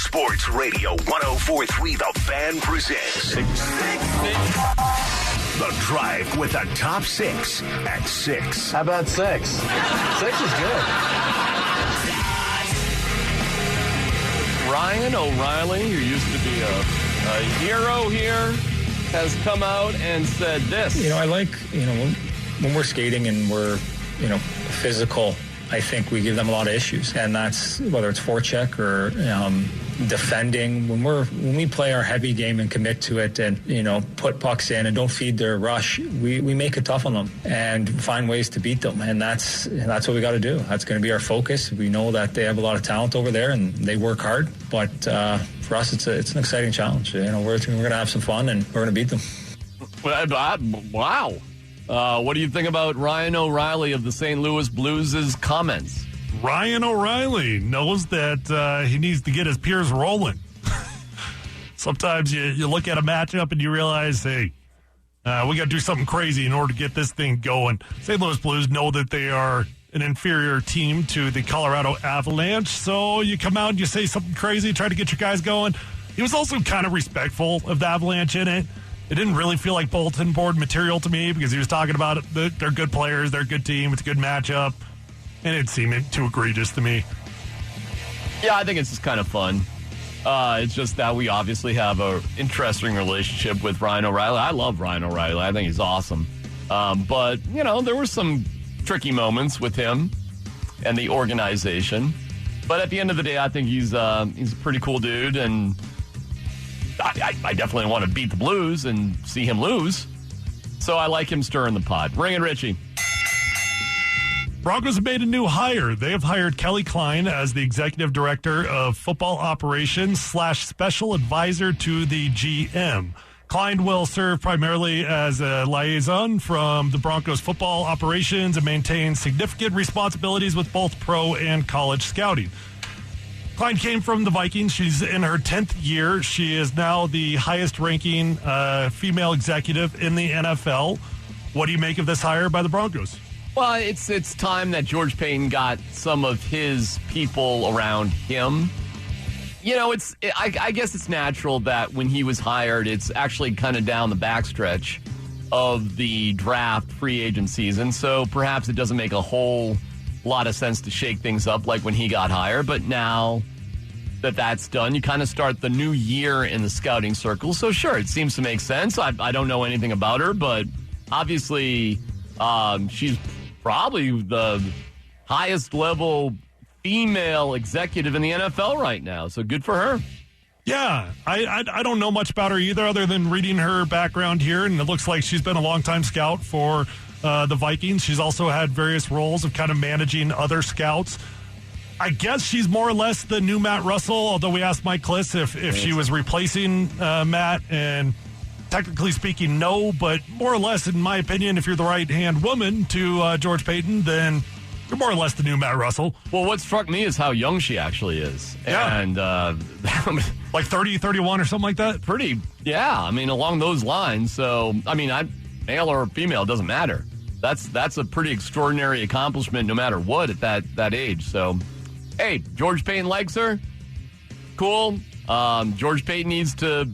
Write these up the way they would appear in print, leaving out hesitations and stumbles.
Sports Radio 104.3 The Fan presents The Drive with the Top 6 at 6. How about 6? 6 is good. Ryan O'Reilly, who used to be a hero here, has come out and said this. I like, when we're skating and we're, physical, I think we give them a lot of issues. And that's whether it's forecheck or defending. When we play our heavy game and commit to it and, put pucks in and don't feed their rush, we make it tough on them and find ways to beat them. And that's what we got to do. That's going to be our focus. We know that they have a lot of talent over there and they work hard. But for us, it's an exciting challenge. We're going to have some fun and we're going to beat them. Wow. What do you think about Ryan O'Reilly of the St. Louis Blues' comments? Ryan O'Reilly knows that he needs to get his peers rolling. Sometimes you look at a matchup and you realize, hey, we got to do something crazy in order to get this thing going. St. Louis Blues know that they are an inferior team to the Colorado Avalanche, so you come out and you say something crazy, try to get your guys going. He was also kind of respectful of the Avalanche in it. It didn't really feel like bulletin board material to me because he was talking about it. They're good players. They're a good team. It's a good matchup. And it seemed too egregious to me. Yeah, I think it's just kind of fun. It's just that we obviously have an interesting relationship with Ryan O'Reilly. I love Ryan O'Reilly. I think he's awesome. But, there were some tricky moments with him and the organization. But at the end of the day, I think he's a pretty cool dude. And I definitely want to beat the Blues and see him lose. So I like him stirring the pot. Ring it, Richie. Broncos have made a new hire. They have hired Kelly Klein as the executive director of football operations / special advisor to the GM. Klein will serve primarily as a liaison from the Broncos football operations and maintain significant responsibilities with both pro and college scouting. Klein came from the Vikings. She's in her 10th year. She is now the highest-ranking female executive in the NFL. What do you make of this hire by the Broncos? Well, it's time that George Payton got some of his people around him. I guess it's natural that when he was hired, it's actually kind of down the backstretch of the draft free agent season. So perhaps it doesn't make a whole lot of sense to shake things up like when he got hired. But now that that's done, you kind of start the new year in the scouting circle. So sure, it seems to make sense. I don't know anything about her, but obviously she's probably the highest level female executive in the NFL right now. So good for her. Yeah, I don't know much about her either other than reading her background here, and it looks like she's been a longtime scout for the Vikings. She's also had various roles of kind of managing other scouts. I guess she's more or less the new Matt Russell, although we asked Mike Kliss if she was replacing Matt, and technically speaking, no, but more or less, in my opinion, if you're the right-hand woman to George Payton, then you're more or less the new Matt Russell. Well, what struck me is how young she actually is. Yeah. And like 30, 31 or something like that? Along those lines. So, male or female, doesn't matter. That's a pretty extraordinary accomplishment no matter what at that age. So, hey, George Payton likes her. Cool. George Payton needs to...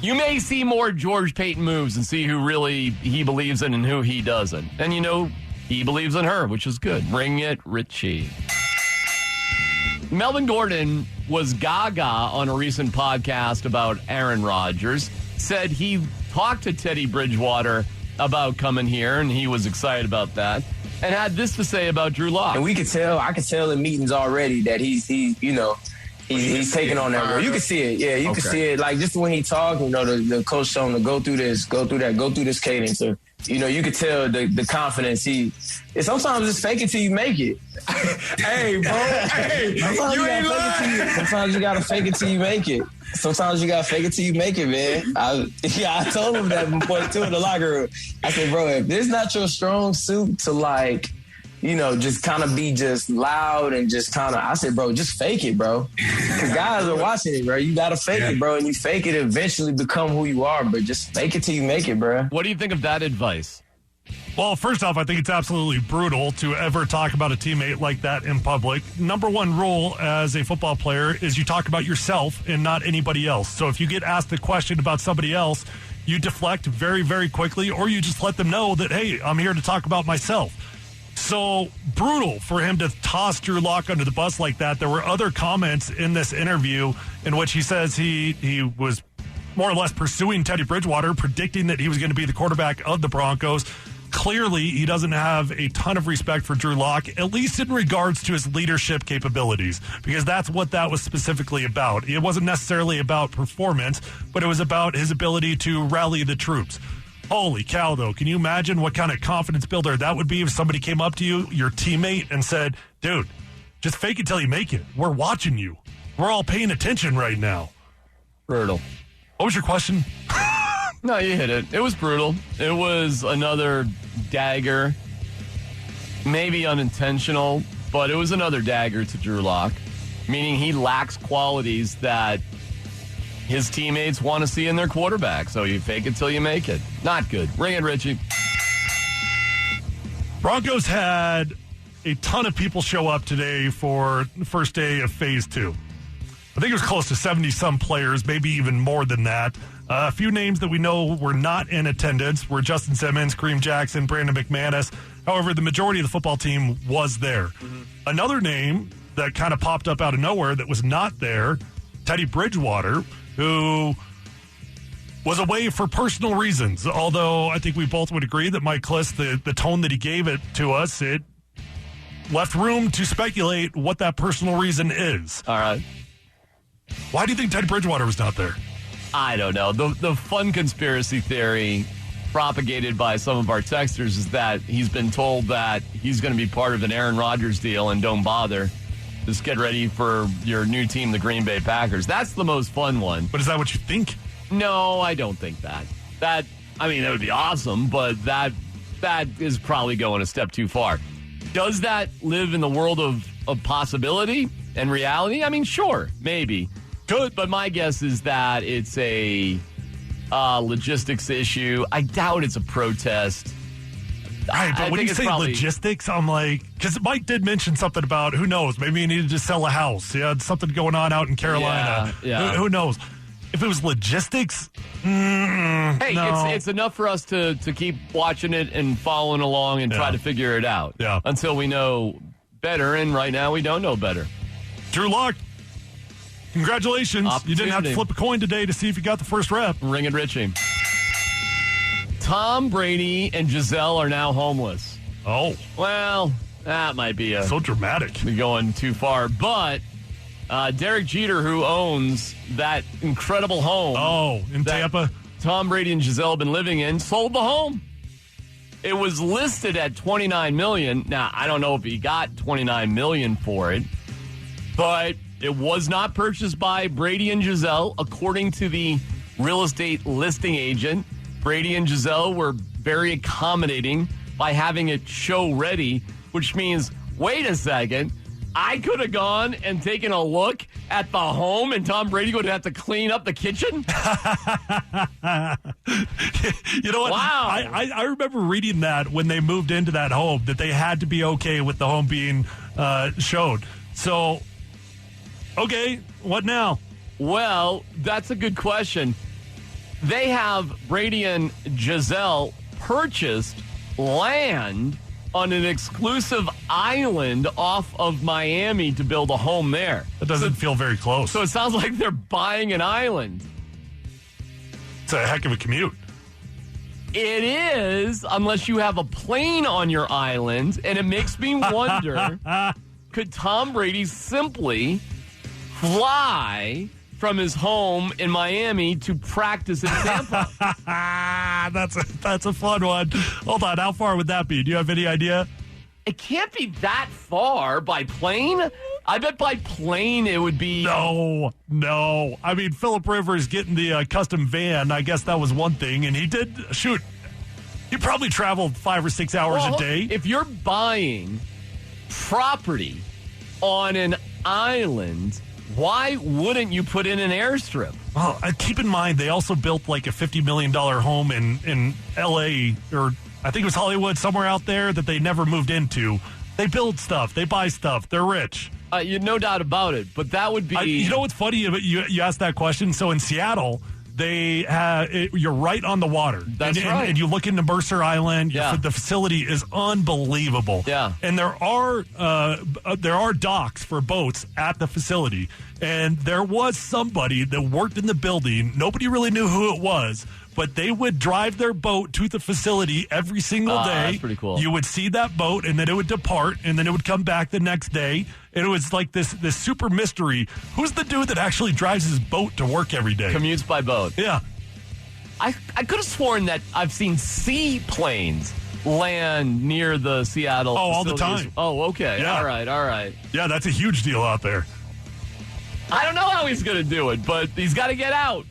You may see more George Payton moves and see who really he believes in and who he doesn't. And he believes in her, which is good. Ring it, Richie. Melvin Gordon was gaga on a recent podcast about Aaron Rodgers. Said he talked to Teddy Bridgewater about coming here, and he was excited about that. And had this to say about Drew Lock. And I could tell in meetings already that he's taking on that role. You can see it. Yeah, you can see it. Like just when he talked, the coach told him to go through this, go through that, go through this cadence. So, you could tell the confidence. Sometimes it's fake it till you make it. Hey, bro. Hey, sometimes you gotta fake it till you make it. Sometimes you gotta fake it till you make it, man. I told him that before too in the locker room. I said, bro, if this not your strong suit to just kind of be just loud and just kind of, I said, bro, just fake it, bro. Because guys are watching it, bro. You got to fake it, bro. And you fake it, eventually become who you are, but just fake it till you make it, bro. What do you think of that advice? Well, first off, I think it's absolutely brutal to ever talk about a teammate like that in public. Number one rule as a football player is you talk about yourself and not anybody else. So if you get asked a question about somebody else, you deflect very, very quickly, or you just let them know that, hey, I'm here to talk about myself. So brutal for him to toss Drew Lock under the bus like that. There were other comments in this interview in which he says he was more or less pursuing Teddy Bridgewater, predicting that he was going to be the quarterback of the Broncos. Clearly, he doesn't have a ton of respect for Drew Lock, at least in regards to his leadership capabilities, because that's what that was specifically about. It wasn't necessarily about performance, but it was about his ability to rally the troops. Holy cow, though. Can you imagine what kind of confidence builder that would be if somebody came up to you, your teammate, and said, dude, just fake it till you make it. We're watching you. We're all paying attention right now. Brutal. What was your question? No, you hit it. It was brutal. It was another dagger, maybe unintentional, but it was another dagger to Drew Lock, meaning he lacks qualities that his teammates want to see in their quarterback. So you fake it till you make it. Not good. Ring it, Richie. Broncos had a ton of people show up today for the first day of Phase 2. I think it was close to 70-some players, maybe even more than that. A few names that we know were not in attendance were Justin Simmons, Kareem Jackson, Brandon McManus. However, the majority of the football team was there. Mm-hmm. Another name that kind of popped up out of nowhere that was not there, Teddy Bridgewater, who was away for personal reasons. Although I think we both would agree that Mike Kliss, the tone that he gave it to us, it left room to speculate what that personal reason is. All right. Why do you think Teddy Bridgewater was not there? I don't know. The fun conspiracy theory propagated by some of our texters is that he's been told that he's going to be part of an Aaron Rodgers deal and don't bother. Just get ready for your new team, the Green Bay Packers. That's the most fun one. But is that what you think? No, I don't think that. That would be awesome, but that is probably going a step too far. Does that live in the world of possibility and reality? I mean, sure, maybe. Good, but my guess is that it's a logistics issue. I doubt it's a protest. Right, but when you say logistics, I'm like, because Mike did mention something about, who knows, maybe he needed to sell a house. He had something going on out in Carolina. Yeah. Who knows? If it was logistics, no. It's enough for us to keep watching it and following along and try to figure it out until we know better, and right now we don't know better. Drew Lock, congratulations. You didn't have to flip a coin today to see if you got the first rep. Ring it, Richie. Tom Brady and Giselle are now homeless. Oh. Well, that might be so dramatic. Going too far. But Derek Jeter, who owns that incredible home. In Tampa. Tom Brady and Giselle have been living in, sold the home. It was listed at $29 million. Now, I don't know if he got $29 million for it, but it was not purchased by Brady and Giselle, according to the real estate listing agent. Brady and Giselle were very accommodating by having it show ready, which means, wait a second, I could have gone and taken a look at the home and Tom Brady would have to clean up the kitchen? You know what? Wow. I remember reading that when they moved into that home, that they had to be okay with the home being showed. So, okay, what now? Well, that's a good question. They have, Brady and Giselle, purchased land on an exclusive island off of Miami to build a home there. That doesn't feel very close. So it sounds like they're buying an island. It's a heck of a commute. It is, unless you have a plane on your island, and it makes me wonder, could Tom Brady simply fly from his home in Miami to practice in Tampa? That's a fun one. Hold on, how far would that be? Do you have any idea? It can't be that far by plane. I bet by plane it would be... No. I mean, Phillip Rivers getting the custom van, I guess that was one thing. And he did, he probably traveled 5 or 6 hours a day. If you're buying property on an island, why wouldn't you put in an airstrip? Well, keep in mind, they also built like a $50 million home in L.A. or I think it was Hollywood, somewhere out there that they never moved into. They build stuff. They buy stuff. They're rich. No doubt about it. But that would be... you know what's funny? You asked that question. So in Seattle, you're right on the water. That's right. And you look into Mercer Island. Yeah. The facility is unbelievable. Yeah. And there are docks for boats at the facility. And there was somebody that worked in the building. Nobody really knew who it was. But they would drive their boat to the facility every single day. That's pretty cool. You would see that boat, and then it would depart, and then it would come back the next day. And it was like this super mystery. Who's the dude that actually drives his boat to work every day? Commutes by boat. Yeah. I could have sworn that I've seen seaplanes land near the Seattle all the facilities. time. Oh, okay. Yeah. All right. Yeah, that's a huge deal out there. I don't know how he's going to do it, but he's got to get out.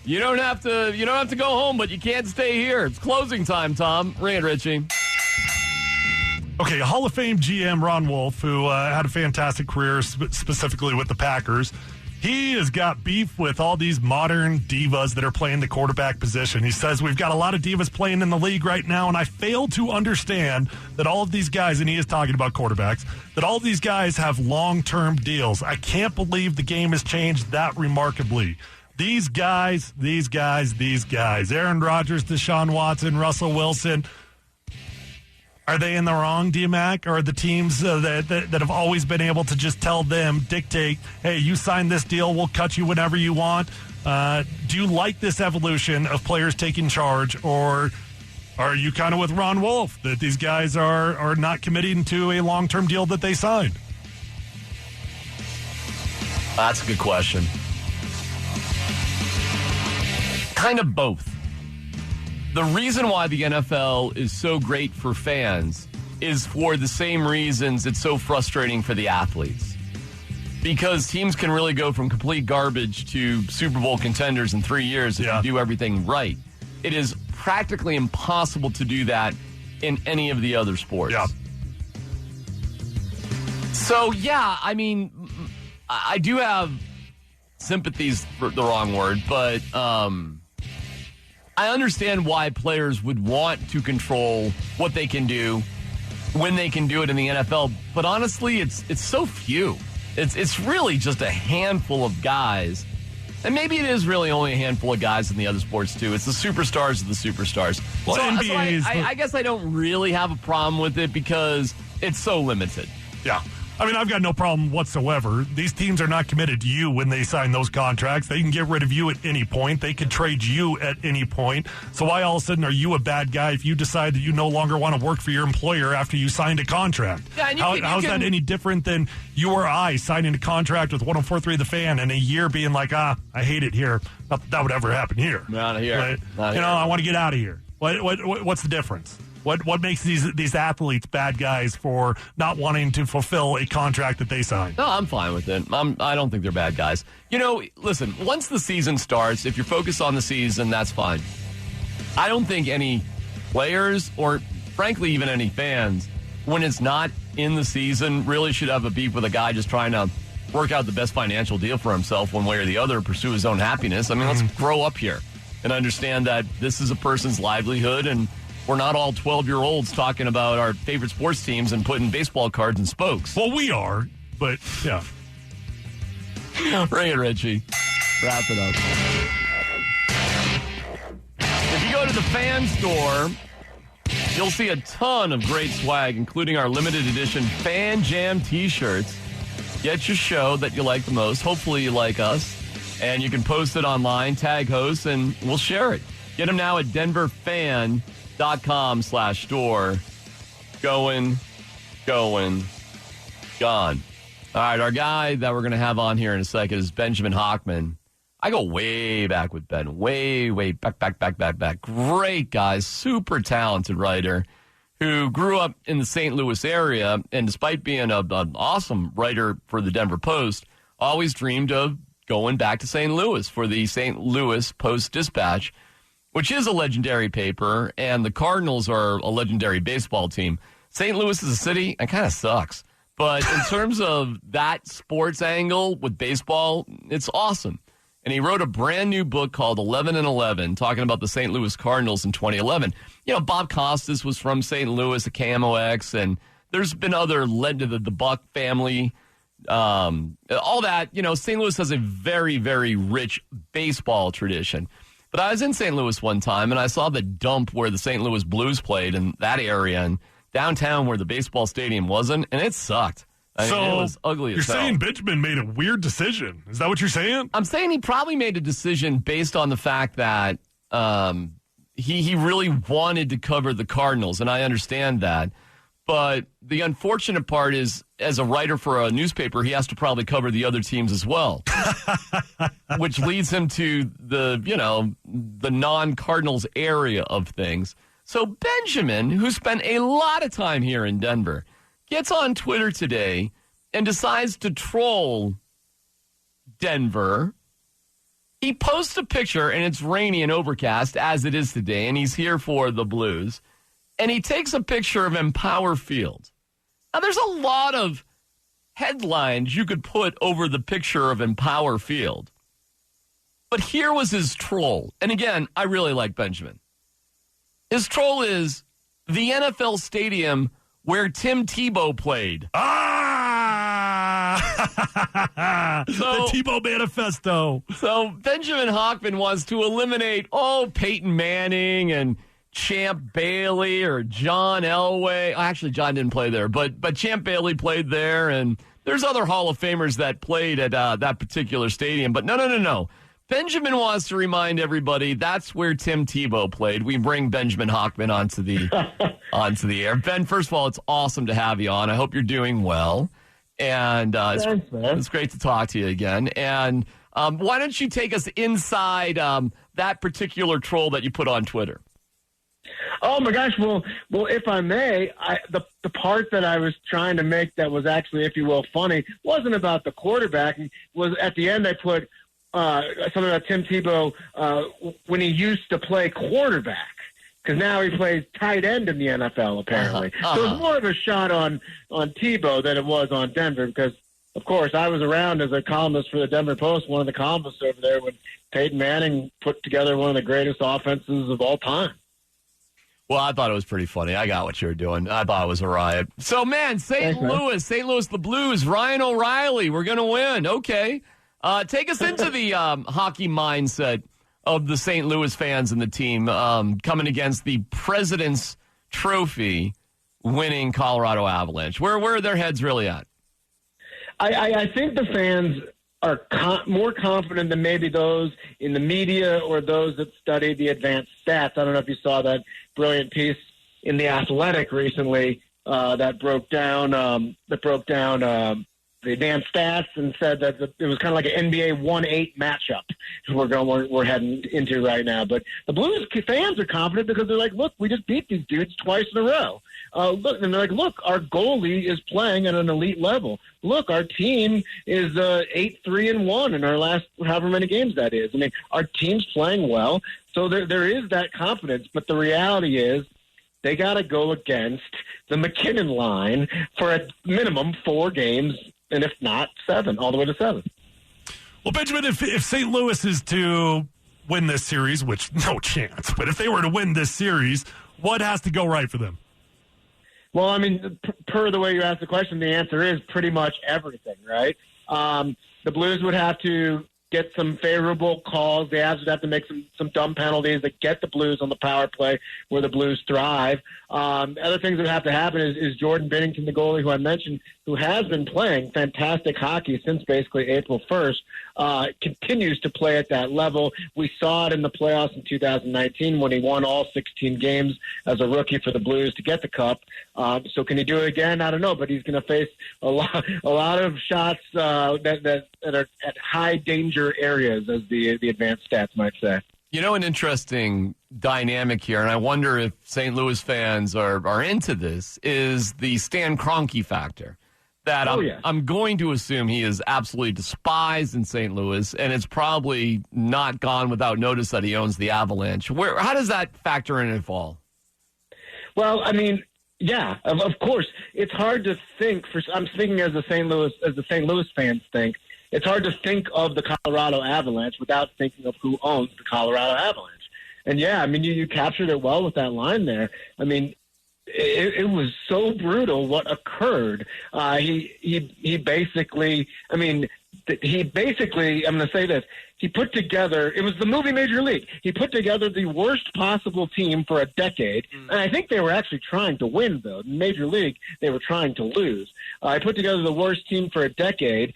You don't have to go home, but you can't stay here. It's closing time, Tom. Ring it, Richie. Okay, Hall of Fame GM Ron Wolf, who had a fantastic career specifically with the Packers, he has got beef with all these modern divas that are playing the quarterback position. He says, we've got a lot of divas playing in the league right now, and I fail to understand that all of these guys, and he is talking about quarterbacks, that all of these guys have long-term deals. I can't believe the game has changed that remarkably. These guys, Aaron Rodgers, Deshaun Watson, Russell Wilson, are they in the wrong, D-Mac? Or are the teams that have always been able to just tell them, dictate, hey, you sign this deal, we'll cut you whenever you want? Do you like this evolution of players taking charge, or are you kind of with Ron Wolf, that these guys are not committing to a long-term deal that they signed? That's a good question. Kind of both. The reason why the NFL is so great for fans is for the same reasons it's so frustrating for the athletes. Because teams can really go from complete garbage to Super Bowl contenders in 3 years if you do everything right. It is practically impossible to do that in any of the other sports. Yeah. So, I mean, I do have sympathies for the wrong word, but I understand why players would want to control what they can do when they can do it in the NFL. But honestly, it's so few. It's really just a handful of guys. And maybe it is really only a handful of guys in the other sports, too. It's the superstars of the superstars. Well, NBA I guess I don't really have a problem with it because it's so limited. Yeah. I mean, I've got no problem whatsoever. These teams are not committed to you when they sign those contracts. They can get rid of you at any point. They could trade you at any point. So why all of a sudden are you a bad guy if you decide that you no longer want to work for your employer after you signed a contract? Yeah, how's that any different than you or I signing a contract with 104.3 The Fan and a year being like, I hate it here. Not that would ever happen here. Not here. Right? Not here. I want to get out of here. What's the difference? What makes these athletes bad guys for not wanting to fulfill a contract that they signed? No, I'm fine with it. I don't think they're bad guys. Listen, once the season starts, if you're focused on the season, that's fine. I don't think any players or, frankly, even any fans, when it's not in the season, really should have a beef with a guy just trying to work out the best financial deal for himself one way or the other, pursue his own happiness. I mean, let's grow up here and understand that this is a person's livelihood, and we're not all 12-year-olds talking about our favorite sports teams and putting baseball cards in spokes. Well, we are, but yeah. Ring it, Richie. Wrap it up. If you go to the Fan Store, you'll see a ton of great swag, including our limited edition Fan Jam t-shirts. Get your show that you like the most. Hopefully you like us. And you can post it online, tag hosts, and we'll share it. Get them now at denverfan.com/store. Going, gone. All right, our guy that we're going to have on here in a second is Benjamin Hockman. I go way back with Ben. Way back. Great guy, super talented writer who grew up in the St. Louis area, and despite being an awesome writer for the Denver Post, always dreamed of going back to St. Louis for the St. Louis Post-Dispatch, which is a legendary paper, and the Cardinals are a legendary baseball team. St. Louis is a city, it kind of sucks. But in terms of that sports angle with baseball, it's awesome. and he wrote a brand new book called 11 and 11, talking about the St. Louis Cardinals in 2011. You know, Bob Costas was from St. Louis, a KMOX, and there's been other led to the Buck family, all that. You know, St. Louis has a very, very rich baseball tradition. But I was in St. Louis one time, and I saw the dump where the St. Louis Blues played in that area, and downtown where the baseball stadium wasn't, and it sucked. I mean, it was ugly as hell. You're saying Benjamin made a weird decision. Is that what you're saying? I'm saying he probably made a decision based on the fact that he really wanted to cover the Cardinals, and I understand that. But the unfortunate part is, as a writer for a newspaper, he has to probably cover the other teams as well, which leads him to the non-Cardinals area of things. So Benjamin, who spent a lot of time here in Denver, gets on Twitter today and decides to troll Denver. He posts a picture, and it's rainy and overcast, as it is today, and he's here for the Blues. And he takes a picture of Empower Field. Now, there's a lot of headlines you could put over the picture of Empower Field. But here was his troll. And again, I really like Benjamin. His troll is the NFL stadium where Tim Tebow played. The Tebow Manifesto. So Benjamin Hochman wants to eliminate, Peyton Manning and Champ Bailey or John Elway. Actually, John didn't play there, but Champ Bailey played there, and there's other Hall of Famers that played at that particular stadium. But no. Benjamin wants to remind everybody that's where Tim Tebow played. We bring Benjamin Hochman onto the air. Ben, first of all, it's awesome to have you on. I hope you're doing well. And Thanks, man. It's great to talk to you again. And why don't you take us inside that particular troll that you put on Twitter? Oh my gosh! Well, if I may, the part that I was trying to make that was actually, if you will, funny wasn't about the quarterback. Was at the end I put something about Tim Tebow when he used to play quarterback, because now he plays tight end in the NFL apparently. So it's more of a shot on Tebow than it was on Denver, because of course I was around as a columnist for the Denver Post, one of the columnists over there when Peyton Manning put together one of the greatest offenses of all time. Well, I thought it was pretty funny. I got what you were doing. I thought it was a riot. So, man, St. Louis, the Blues, Ryan O'Reilly, we're going to win. Okay. Take us into the hockey mindset of the St. Louis fans and the team coming against the President's Trophy winning Colorado Avalanche. Where are their heads really at? I think the fans are more confident than maybe those in the media or those that study the advanced stats. I don't know if you saw that brilliant piece in The Athletic recently that broke down the advanced stats and said that it was kind of like an NBA 1-8 matchup we're heading into right now. But the Blues fans are confident because they're like, look, we just beat these dudes twice in a row. Look, our goalie is playing at an elite level. Look, our team is 8-3-1 in our last however many games that is. I mean, our team's playing well, so there is that confidence. But the reality is, they got to go against the McKinnon line for a minimum 4 games, and if not 7, all the way to 7. Well, Benjamin, if St. Louis is to win this series, which no chance, but if they were to win this series, what has to go right for them? Well, I mean, per the way you asked the question, the answer is pretty much everything, right? The Blues would have to get some favorable calls. The Avs would have to make some dumb penalties that get the Blues on the power play where the Blues thrive. Other things that would have to happen is Jordan Binnington, the goalie who I mentioned, who has been playing fantastic hockey since basically April 1st, continues to play at that level. We saw it in the playoffs in 2019 when he won all 16 games as a rookie for the Blues to get the cup. So can he do it again? I don't know, but he's going to face a lot of shots that are at high danger areas, as the advanced stats might say. You know, an interesting dynamic here, and I wonder if St. Louis fans are into this, is the Stan Kroenke factor. That I'm going to assume he is absolutely despised in St. Louis, and it's probably not gone without notice that he owns the Avalanche. How does that factor in at all? Well, I mean, yeah, of course. It's hard to think. I'm thinking as the St. Louis fans think. it's hard to think of the Colorado Avalanche without thinking of who owns the Colorado Avalanche. And yeah, I mean, you captured it well with that line there. I mean, it was so brutal what occurred. He basically, I'm going to say this. He put together, it was the movie Major League. He put together the worst possible team for a decade. And I think they were actually trying to win, though. In Major League, they were trying to lose. I put together the worst team for a decade.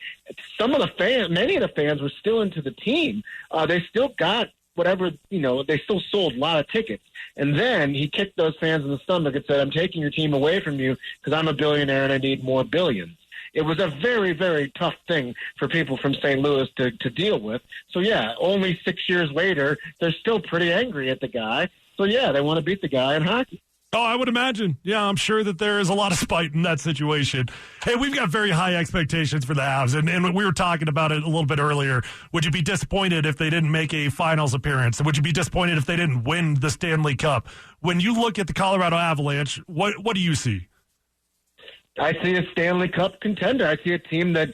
Many of the fans were still into the team. They still got whatever, they still sold a lot of tickets. And then he kicked those fans in the stomach and said, I'm taking your team away from you because I'm a billionaire and I need more billions. It was a very, very tough thing for people from St. Louis to deal with. So, yeah, only 6 years later, they're still pretty angry at the guy. So, yeah, they want to beat the guy in hockey. Oh, I would imagine. Yeah, I'm sure that there is a lot of spite in that situation. Hey, we've got very high expectations for the Avs, and we were talking about it a little bit earlier. Would you be disappointed if they didn't make a finals appearance? Would you be disappointed if they didn't win the Stanley Cup? When you look at the Colorado Avalanche, what do you see? I see a Stanley Cup contender. I see a team that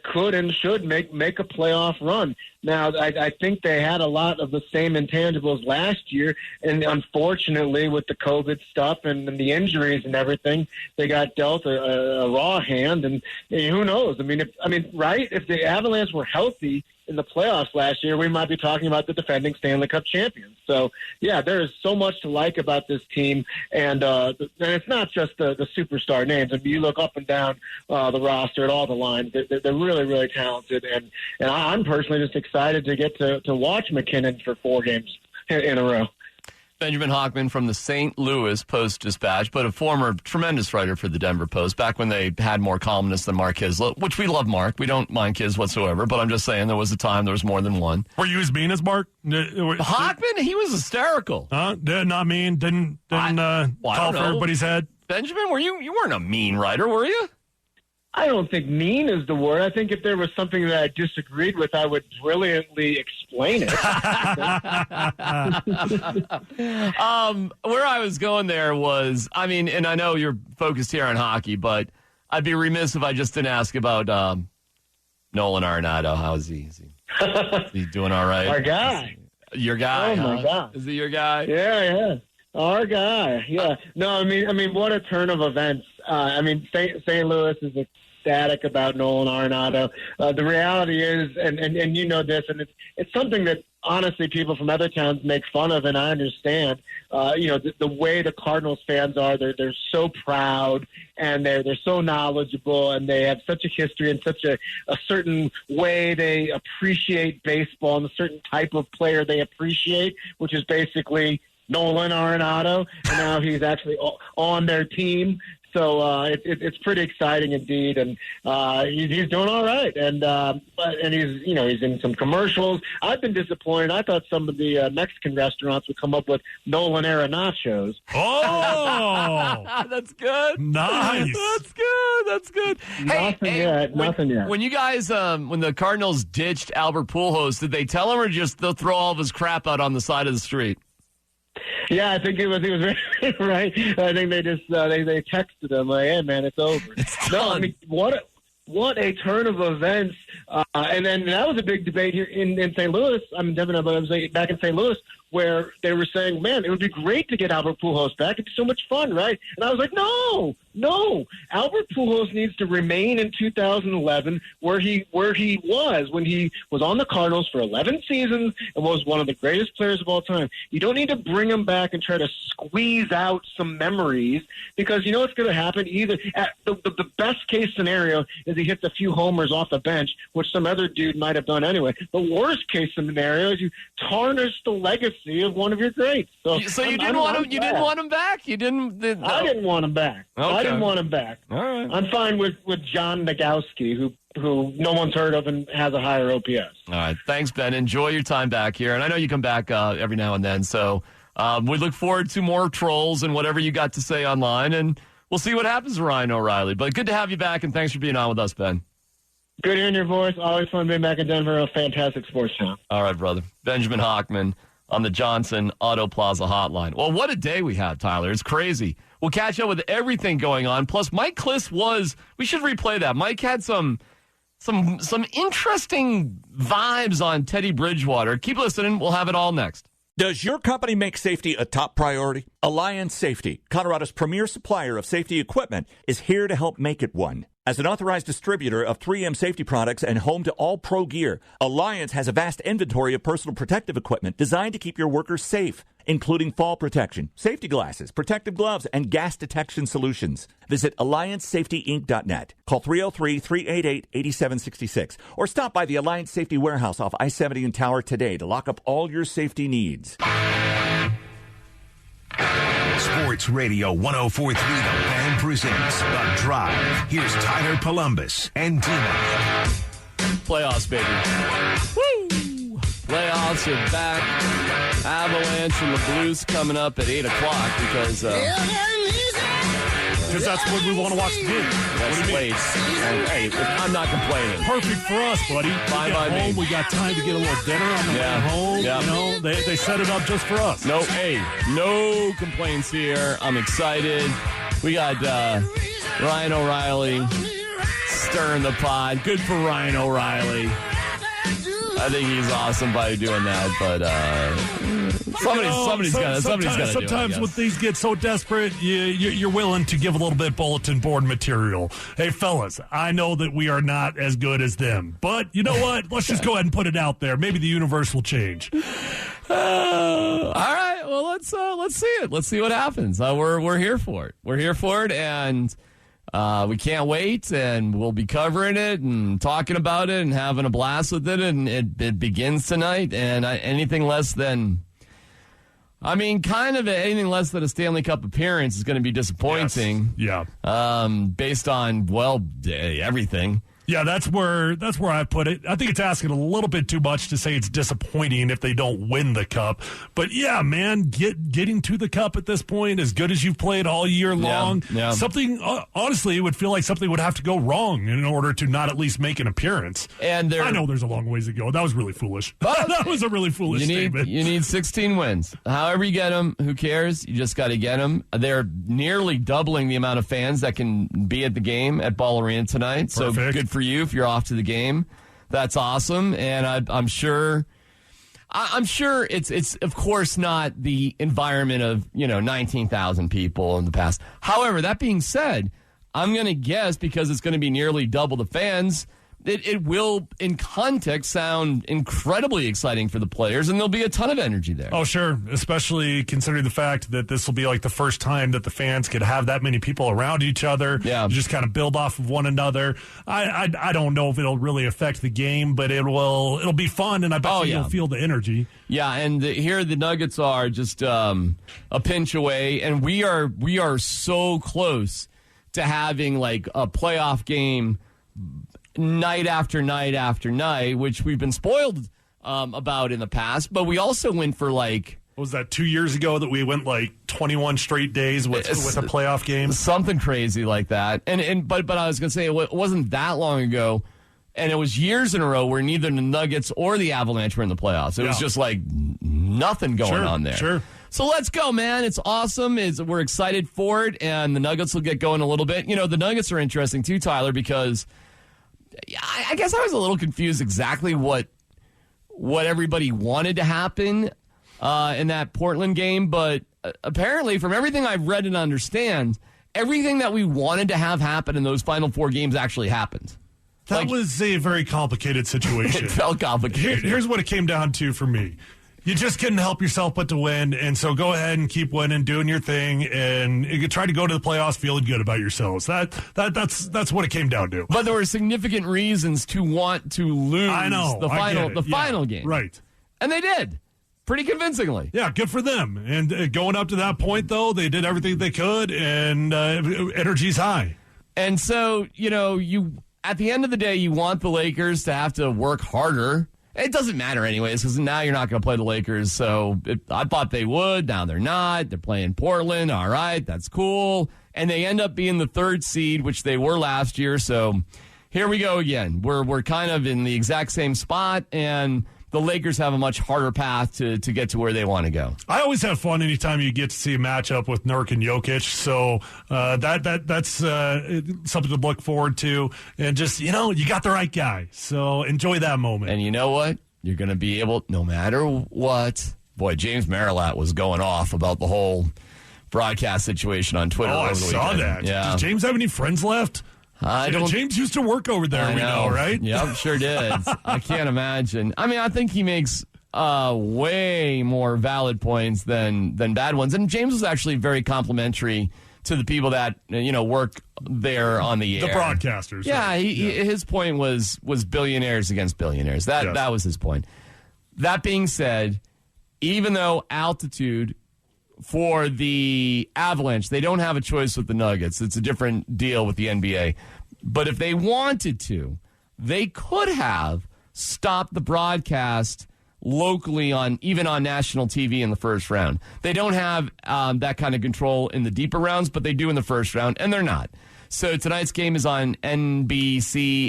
could and should make a playoff run. Now, I think they had a lot of the same intangibles last year, and unfortunately, with the COVID stuff and the injuries and everything, they got dealt a raw hand. And who knows? I mean, right? If the Avalanche were healthy in the playoffs last year, we might be talking about the defending Stanley Cup champions. So, yeah, there is so much to like about this team, and it's not just the superstar names. If you look up and down the roster at all the lines, they're really, really talented, and I'm personally just excited to get to watch McKinnon for 4 games in a row. Benjamin Hochman from the St. Louis Post-Dispatch, but a former tremendous writer for the Denver Post, back when they had more columnists than Mark Hislop, which we love Mark. We don't mind kids whatsoever, but I'm just saying there was a time there was more than one. Were you as mean as Mark? Hochman? He was hysterical. Not mean? Didn't call for everybody's head? Benjamin, you weren't a mean writer, were you? I don't think mean is the word. I think if there was something that I disagreed with, I would brilliantly explain it. Where I was going there was, and I know you're focused here on hockey, but I'd be remiss if I just didn't ask about Nolan Arenado. How is he? Is he doing all right? Our guy. Your guy? Oh, my God. Is he your guy? Yeah. Our guy. Yeah. No, I mean, what a turn of events. St. Louis is ecstatic about Nolan Arenado. The reality is, and you know this, and it's something that honestly people from other towns make fun of, and I understand. The way the Cardinals fans are, they're so proud, and they're so knowledgeable, and they have such a history and such a certain way they appreciate baseball and a certain type of player they appreciate, which is basically Nolan Arenado, and now he's actually on their team. So it's pretty exciting indeed, and he's doing all right. And he's he's in some commercials. I've been disappointed. I thought some of the Mexican restaurants would come up with Nolan Arenachos. Oh, that's good. Nice. That's good. Nothing yet. When you guys, when the Cardinals ditched Albert Pujols, did they tell him, or just they'll throw all of his crap out on the side of the street? Yeah, I think he was right. I think they just they texted him like, "Hey, man, it's over." What a turn of events! And then that was a big debate here in St. Louis. Devin, I was back in St. Louis, where they were saying, "Man, it would be great to get Albert Pujols back. It'd be so much fun, right?" And I was like, "No. Albert Pujols needs to remain in 2011 where he was when he was on the Cardinals for 11 seasons and was one of the greatest players of all time. You don't need to bring him back and try to squeeze out some memories, because you know what's going to happen. Either the best case scenario is he hits a few homers off the bench, which some other dude might have done anyway. The worst case scenario is you tarnish the legacy of one of your greats. So you didn't want him. You didn't want him back. You didn't. I didn't want him back. Okay. I didn't want him back. All right. I'm fine with John Nagowski, who no one's heard of and has a higher OPS. All right. Thanks, Ben. Enjoy your time back here. And I know you come back every now and then. So we look forward to more trolls and whatever you got to say online. And we'll see what happens to Ryan O'Reilly. But good to have you back, and thanks for being on with us, Ben. Good hearing your voice. Always fun being back in Denver. A fantastic sports town. All right, brother. Benjamin Hochman on the Johnson Auto Plaza hotline. Well, what a day we had, Tyler. It's crazy. We'll catch up with everything going on. Plus, Mike Kliss we should replay that. Mike had some some interesting vibes on Teddy Bridgewater. Keep listening. We'll have it all next. Does your company make safety a top priority? Alliance Safety, Colorado's premier supplier of safety equipment, is here to help make it one. As an authorized distributor of 3M safety products and home to all pro gear, Alliance has a vast inventory of personal protective equipment designed to keep your workers safe, including fall protection, safety glasses, protective gloves, and gas detection solutions. Visit AllianceSafetyInc.net. Call 303-388-8766 or stop by the Alliance Safety Warehouse off I-70 and Tower today to lock up all your safety needs. Sports Radio 104.3 The Fan presents The Drive. Here's Tyler Columbus and T-Mac. Playoffs, baby. Woo! Playoffs are back. Avalanche and the Blues coming up at 8 o'clock because that's when we want to watch the game. That's late. And, hey, I'm not complaining. Perfect for us, buddy. Fine by me. We got time to get a little dinner on the way home. Yeah. You know, they set it up just for us. No, hey, no complaints here. I'm excited. We got Ryan O'Reilly stirring the pot. Good for Ryan O'Reilly. I think he's awesome by doing that, but somebody's got to do it. Sometimes when things get so desperate, you're willing to give a little bit bulletin board material. Hey, fellas, I know that we are not as good as them, but you know what? Let's just go ahead and put it out there. Maybe the universe will change. All right, well let's see it. Let's see what happens. We're here for it. We're here for it, and we can't wait, and we'll be covering it and talking about it and having a blast with it, and it begins tonight, and anything less than anything less than a Stanley Cup appearance is going to be disappointing. Yes. Yeah. Based on, everything. Yeah, that's where I put it. I think it's asking a little bit too much to say it's disappointing if they don't win the cup. But yeah, man, getting to the cup at this point, as good as you've played all year long, something honestly, it would feel like something would have to go wrong in order to not at least make an appearance. And I know there's a long ways to go. That was really foolish. That was a really foolish statement. You need 16 wins. However you get them, who cares? You just got to get them. They're nearly doubling the amount of fans that can be at the game at Ball Arena tonight. Perfect. So good for you if you're off to the game. That's awesome, and I'm sure it's of course not the environment of 19,000 people in the past. However, that being said, I'm going to guess because it's going to be nearly double the fans, it will, in context, sound incredibly exciting for the players, and there'll be a ton of energy there. Oh, sure, especially considering the fact that this will be like the first time that the fans could have that many people around each other. Yeah. Just kind of build off of one another. I don't know if it'll really affect the game, but it'll be fun, and I bet you'll feel the energy. Yeah, and here the Nuggets are just a pinch away, and we are so close to having like a playoff game night after night after night, which we've been spoiled about in the past. But we also went for what was that 2 years ago that we went 21 straight days with a playoff game? Something crazy like that. But I was going to say it wasn't that long ago, and it was years in a row where neither the Nuggets or the Avalanche were in the playoffs. It was just nothing going on there. Sure. So let's go, man. It's awesome. We're excited for it, and the Nuggets will get going a little bit. The Nuggets are interesting too, Tyler, because I guess I was a little confused exactly what everybody wanted to happen in that Portland game, but apparently from everything I've read and understand, everything that we wanted to have happen in those final four games actually happened. That was a very complicated situation. It felt complicated. Here's what it came down to for me. You just couldn't help yourself but to win, and so go ahead and keep winning, doing your thing, and you try to go to the playoffs feeling good about yourselves. That's what it came down to. But there were significant reasons to want to lose the final game. Right. And they did. Pretty convincingly. Yeah, good for them. And going up to that point, though, they did everything they could, and energy's high. And so, you at the end of the day, you want the Lakers to have to work harder. It doesn't matter anyways, because now you're not going to play the Lakers. So I thought they would. Now they're not. They're playing Portland. All right, that's cool. And they end up being the third seed, which they were last year. So here we go again. We're kind of in the exact same spot. And the Lakers have a much harder path to get to where they want to go. I always have fun anytime you get to see a matchup with Nurk and Jokic, so that's something to look forward to. And just, you got the right guy, so enjoy that moment. And you know what? You're going to be able, no matter what. Boy, James Marilat was going off about the whole broadcast situation on Twitter. Oh, I saw that. Yeah. Does James have any friends left? James used to work over there, we know, right? Yep, sure did. I can't imagine. I mean, I think he makes way more valid points than bad ones. And James was actually very complimentary to the people that work there on the air. The broadcasters. Yeah, right? His point was billionaires against billionaires. That was his point. That being said, even though altitude for the Avalanche, they don't have a choice with the Nuggets. It's a different deal with the NBA. But if they wanted to, they could have stopped the broadcast locally even on national TV in the first round. They don't have that kind of control in the deeper rounds, but they do in the first round, and they're not. So tonight's game is on NBCSN,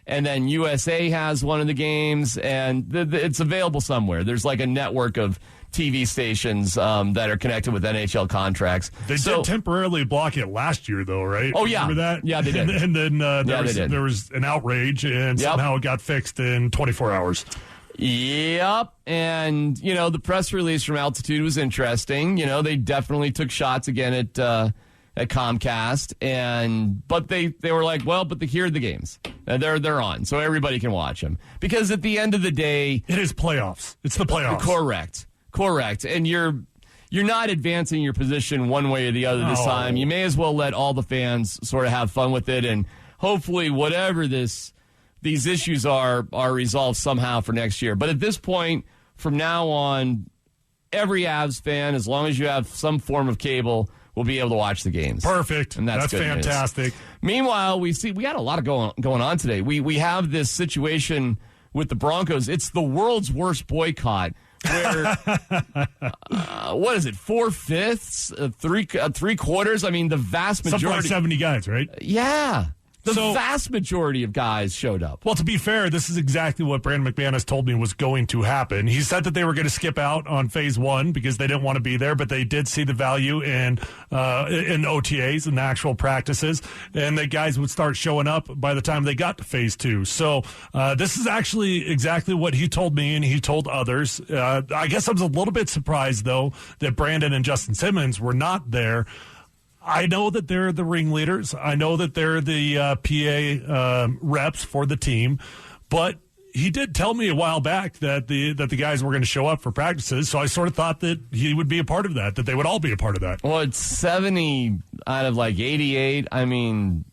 and then USA has one of the games, and it's available somewhere. There's like a network of TV stations that are connected with NHL contracts. They did temporarily block it last year, though, right? Oh, yeah. Remember that? Yeah, they did. And then there was an outrage, and somehow it got fixed in 24 hours. Yep. And, the press release from Altitude was interesting. They definitely took shots again at Comcast, but they were like, well, but here are the games. They're on, so everybody can watch them. Because at the end of the day, it is playoffs. It's the playoffs. Correct. And you're not advancing your position one way or the other this time. You may as well let all the fans sort of have fun with it, and hopefully whatever these issues are resolved somehow for next year. But at this point, from now on, every Avs fan, as long as you have some form of cable, will be able to watch the games. Perfect. And that's fantastic. News. Meanwhile, we got a lot of going on today. We have this situation with the Broncos. It's the world's worst boycott. Where, what is it, 4/5, 3/4? I mean, the vast majority. Something like 70 guys, right? Yeah. The vast majority of guys showed up. Well, to be fair, this is exactly what Brandon McManus told me was going to happen. He said that they were going to skip out on phase 1 because they didn't want to be there, but they did see the value in OTAs and actual practices, and the guys would start showing up by the time they got to phase 2. So this is actually exactly what he told me and he told others. I guess I was a little bit surprised, though, that Brandon and Justin Simmons were not there. I know that they're the ringleaders. I know that they're the PA reps for the team, but he did tell me a while back that the guys were going to show up for practices. So I sort of thought that he would be a part of that they would all be a part of that. Well, it's 70 out of 88. I mean,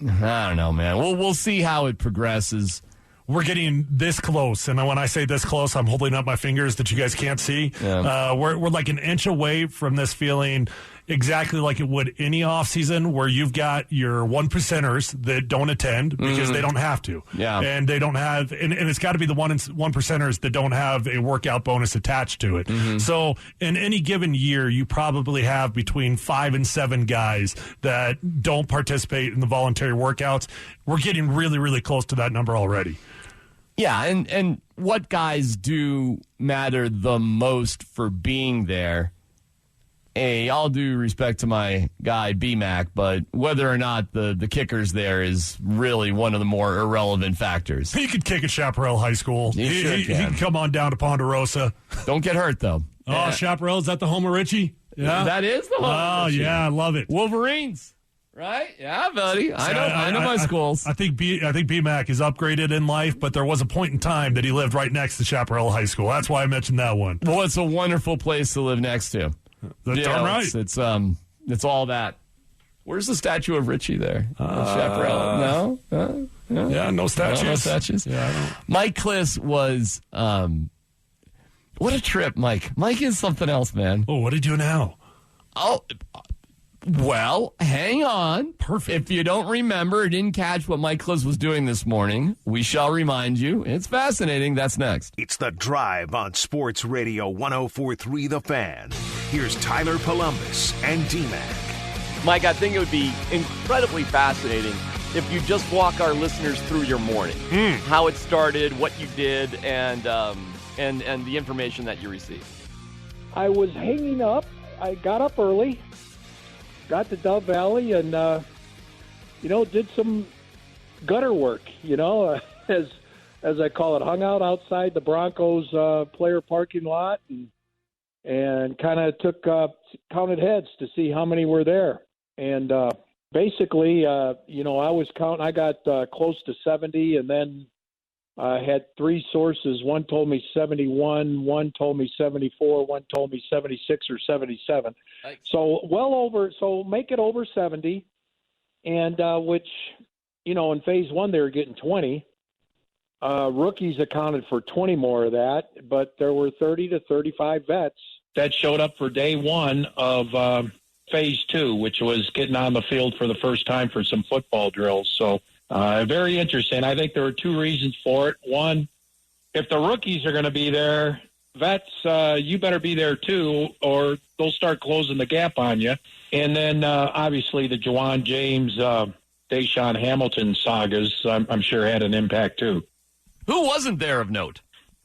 I don't know, man. We'll see how it progresses. We're getting this close, and when I say this close, I'm holding up my fingers that you guys can't see. Yeah. We're like an inch away from this feeling exactly like it would any offseason, where you've got your 1%ers that don't attend because they don't have to. Yeah. And they don't have, and it's got to be the 1%ers that don't have a workout bonus attached to it. Mm-hmm. So in any given year, you probably have between 5 and 7 guys that don't participate in the voluntary workouts. We're getting really, really close to that number already. Yeah, and what guys do matter the most for being there? All due respect to my guy B-Mac, but whether or not the kicker's there is really one of the more irrelevant factors. He could kick at Chaparral High School. He can come on down to Ponderosa. Don't get hurt, though. Oh, Chaparral, is that the home of Richie? Yeah, that is the home of Richie. Oh, yeah, I love it. Wolverines. Right? Yeah, buddy. I know my schools. I think B-Mac is upgraded in life, but there was a point in time that he lived right next to Chaparral High School. That's why I mentioned that one. Well, it's a wonderful place to live next to. That's darn right. It's all that. Where's the statue of Richie there? Chaparral? No? Yeah, no statues. No statues? Yeah, Mike Kliss was, what a trip, Mike. Mike is something else, man. Oh, what did he do now? Oh, well, hang on. Perfect. If you don't remember or didn't catch what Mike Kliss was doing this morning, we shall remind you. It's fascinating. That's next. It's The Drive on Sports Radio 104.3 The Fan. Here's Tyler Polumbus and D-Mac. Mike, I think it would be incredibly fascinating if you just walk our listeners through your morning, how it started, what you did, and the information that you received. I was hanging up. I got up early, got to Dove Valley, and did some gutter work. As I call it, hung out outside the Broncos player parking lot and kind of counted heads to see how many were there. And basically, I was counting. I got close to 70, and then I had three sources. One told me 71, one told me 74, one told me 76 or 77. So make it over 70, and which, in phase one they were getting 20. Rookies accounted for 20 more of that, but there were 30 to 35 vets that showed up for day one of phase two, which was getting on the field for the first time for some football drills. So very interesting. I think there were two reasons for it. One, if the rookies are going to be there, vets, you better be there too, or they'll start closing the gap on you. And then obviously the Juwan James, Deshaun Hamilton sagas, I'm sure had an impact too. Who wasn't there of note?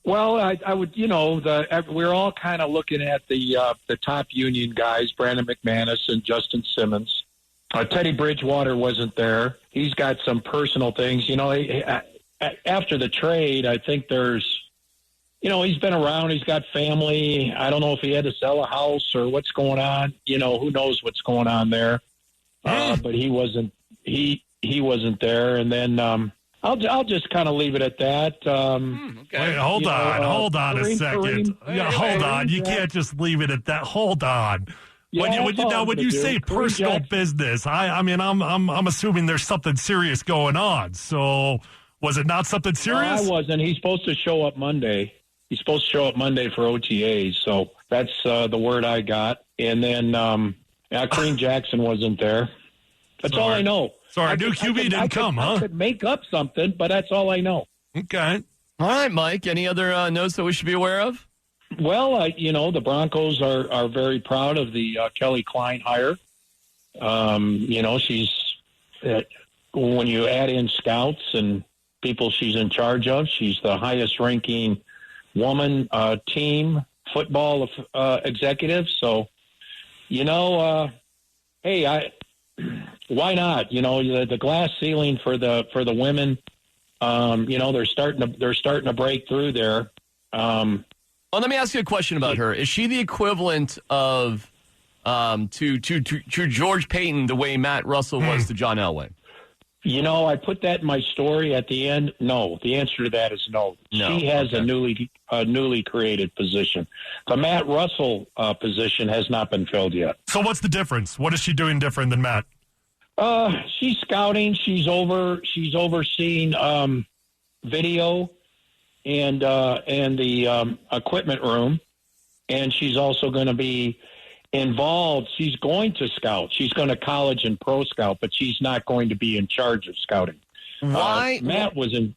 Well, I would, we're all kind of looking at the top Union guys, Brandon McManus and Justin Simmons. Teddy Bridgewater wasn't there. He's got some personal things. After the trade, I think there's, he's been around. He's got family. I don't know if he had to sell a house or what's going on. Who knows what's going on there. But he wasn't. He wasn't there. And then I'll just kind of leave it at that. Okay. Wait, hold on a second. Hold on. You can't just leave it at that. Hold on. Yeah, when you say personal business, I'm assuming there's something serious going on. So was it not something serious? I wasn't. He's supposed to show up Monday. He's supposed to show up Monday for OTAs. So that's the word I got. And then Kareem Jackson wasn't there. That's all I know. Sorry, new QB didn't come, huh? I could make up something, but that's all I know. Okay. All right, Mike. Any other notes that we should be aware of? Well, the Broncos are very proud of the Kelly Klein hire. She's when you add in scouts and people she's in charge of, she's the highest-ranking woman team football executive. So, hey, why not? The glass ceiling for the women. They're starting to break through there. Well, let me ask you a question about her. Is she the equivalent of to George Payton the way Matt Russell was to John Elway? I put that in my story at the end. No, the answer to that is no. She has a newly created position. The Matt Russell position has not been filled yet. So what's the difference? What is she doing different than Matt? She's scouting. She's overseeing video and the equipment room, and she's also going to be involved. She's going to scout. She's going to college and pro scout, but she's not going to be in charge of scouting. Why? Matt was in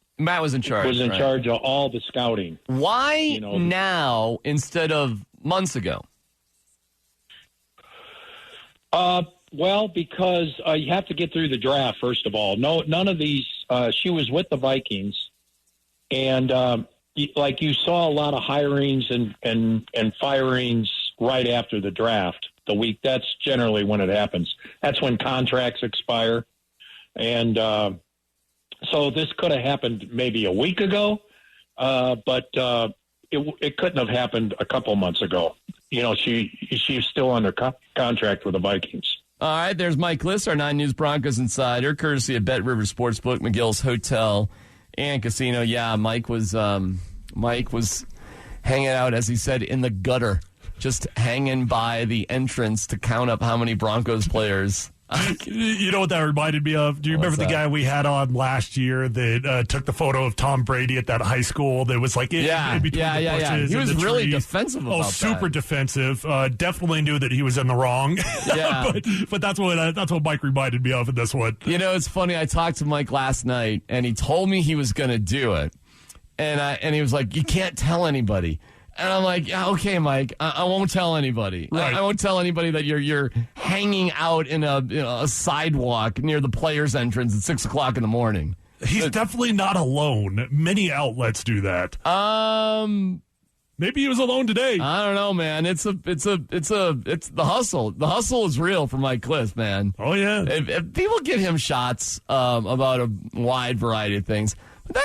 charge. Was in charge of all the scouting. Why now instead of months ago? Well, because you have to get through the draft first of all. None of these. She was with the Vikings, and you saw a lot of hirings and firings right after the draft. That's generally when it happens. That's when contracts expire, and so this could have happened maybe a week ago, but it couldn't have happened a couple months ago. She's still under contract with the Vikings. All right, there's Mike Liss, our 9 News Broncos insider, courtesy of Bet River Sportsbook, McGill's Hotel and Casino. Yeah, Mike was hanging out, as he said, in the gutter, just hanging by the entrance to count up how many Broncos players. You know what that reminded me of? Do you remember the guy we had on last year that took the photo of Tom Brady at that high school that was like in between the bushes? He was really defensive about that. Super defensive. Definitely knew that he was in the wrong. Yeah. but that's what Mike reminded me of in this one. It's funny. I talked to Mike last night, and he told me he was going to do it. And he was like, you can't tell anybody. And I'm like, yeah, okay, Mike, I won't tell anybody. Right. I won't tell anybody that you're hanging out in a sidewalk near the players' entrance at 6 o'clock in the morning. He's definitely not alone. Many outlets do that. Maybe he was alone today. I don't know, man. It's the hustle. The hustle is real for Mike Cliff, man. Oh yeah. If people give him shots about a wide variety of things, but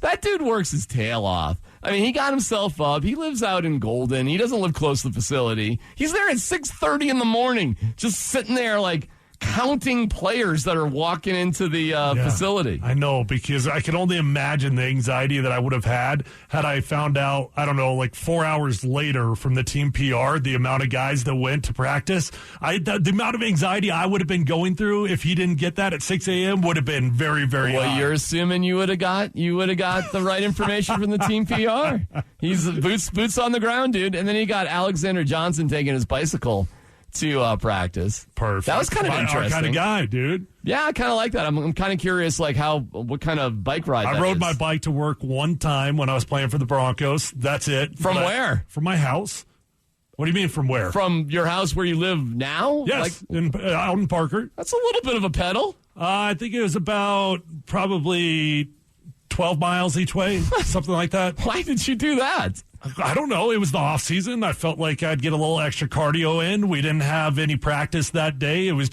that dude works his tail off. I mean, he got himself up. He lives out in Golden. He doesn't live close to the facility. He's there at 6:30 in the morning, just sitting there like counting players that are walking into the facility. I know, because I can only imagine the anxiety that I would have had I found out, I don't know, like 4 hours later from the team PR, the amount of guys that went to practice. The amount of anxiety I would have been going through if he didn't get that at 6 a.m. would have been very, very high. You're assuming you would have got the right information from the team PR. He's boots on the ground, dude. And then he got Alexander Johnson taking his bicycle to practice. Perfect. That was kind of interesting. Our kind of guy, dude. Yeah, I kind of like that. I'm kind of curious, like what kind of bike ride I rode my bike to work one time when I was playing for the Broncos. That's it. From where? From my house. What do you mean from where? From your house where you live now? Yes, out in Parker. That's a little bit of a pedal. I think it was about probably 12 miles each way, something like that. Why did you do that? I don't know. It was the off season. I felt like I'd get a little extra cardio in. We didn't have any practice that day. It was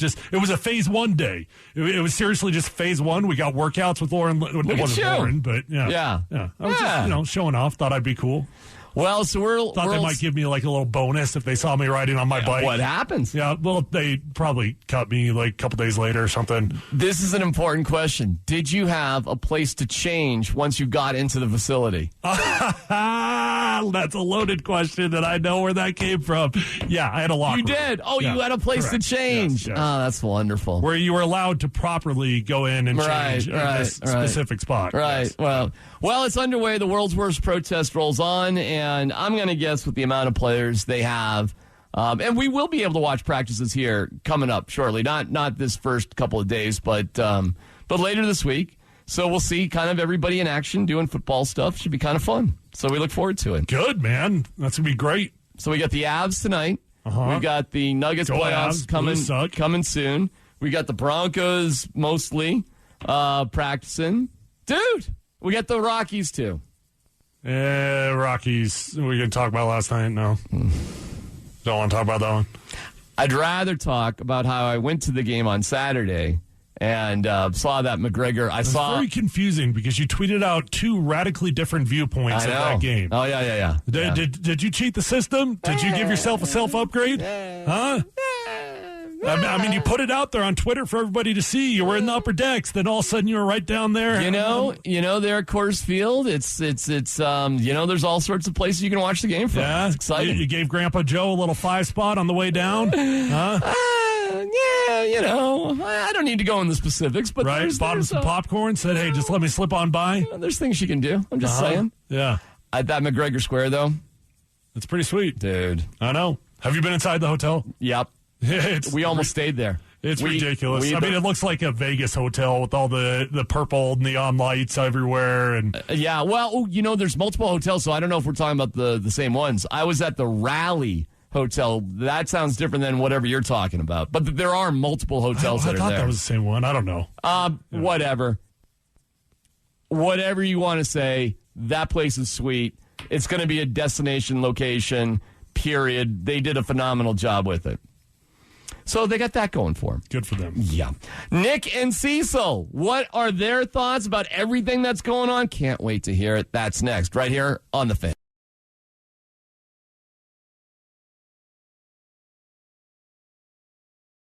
a phase 1 day. It was seriously just phase 1. We got workouts with Lauren. It wasn't Lauren, but yeah. I was just, showing off. Thought I'd be cool. Well, so thought they might give me like a little bonus if they saw me riding on my bike. What happens? Yeah, well, they probably cut me like a couple days later or something. This is an important question. Did you have a place to change once you got into the facility? That's a loaded question, and I know where that came from. Yeah, I had a locker room. You did? Oh, yeah, you had a place to change. Yes. Oh, that's wonderful. Where you were allowed to properly go in and change in this specific spot. Right. Yes. Well, it's underway. The world's worst protest rolls on, and I'm going to guess with the amount of players they have, and we will be able to watch practices here coming up shortly. Not this first couple of days, but later this week. So we'll see kind of everybody in action doing football stuff. Should be kind of fun. So we look forward to it. Good, man. That's going to be great. So we got the Avs tonight. We got the Nuggets playoffs coming soon. We got the Broncos mostly practicing. Dude, we got the Rockies too. Rockies. We didn't talk about last night. No. Don't want to talk about that one. I'd rather talk about how I went to the game on Saturday and saw that McGregor. It's very confusing because you tweeted out two radically different viewpoints of that game. Oh, yeah. Did you cheat the system? Did you give yourself a self-upgrade? Huh? I mean, you put it out there on Twitter for everybody to see. You were in the upper decks. Then all of a sudden you were right down there. You know, there at Coors Field, it's there's all sorts of places you can watch the game from. Yeah, it's exciting. You gave Grandpa Joe a little 5 spot on the way down. Huh? I don't need to go in the specifics, but bought him some popcorn. Said, "Hey, just let me slip on by." There's things you can do. I'm just saying. Yeah. At that McGregor Square, though, it's pretty sweet, dude. I know. Have you been inside the hotel? Yep. We almost stayed there. It's ridiculous. It looks like a Vegas hotel with all the purple neon lights everywhere. And there's multiple hotels, so I don't know if we're talking about the same ones. I was at the Raleigh Hotel. That sounds different than whatever you're talking about. But there are multiple hotels that are there. I thought that was the same one. I don't know. Whatever. Whatever you want to say, that place is sweet. It's going to be a destination location, period. They did a phenomenal job with it. So they got that going for them. Good for them. Yeah. Nick and Cecil, what are their thoughts about everything that's going on? Can't wait to hear it. That's next, right here on The Fan.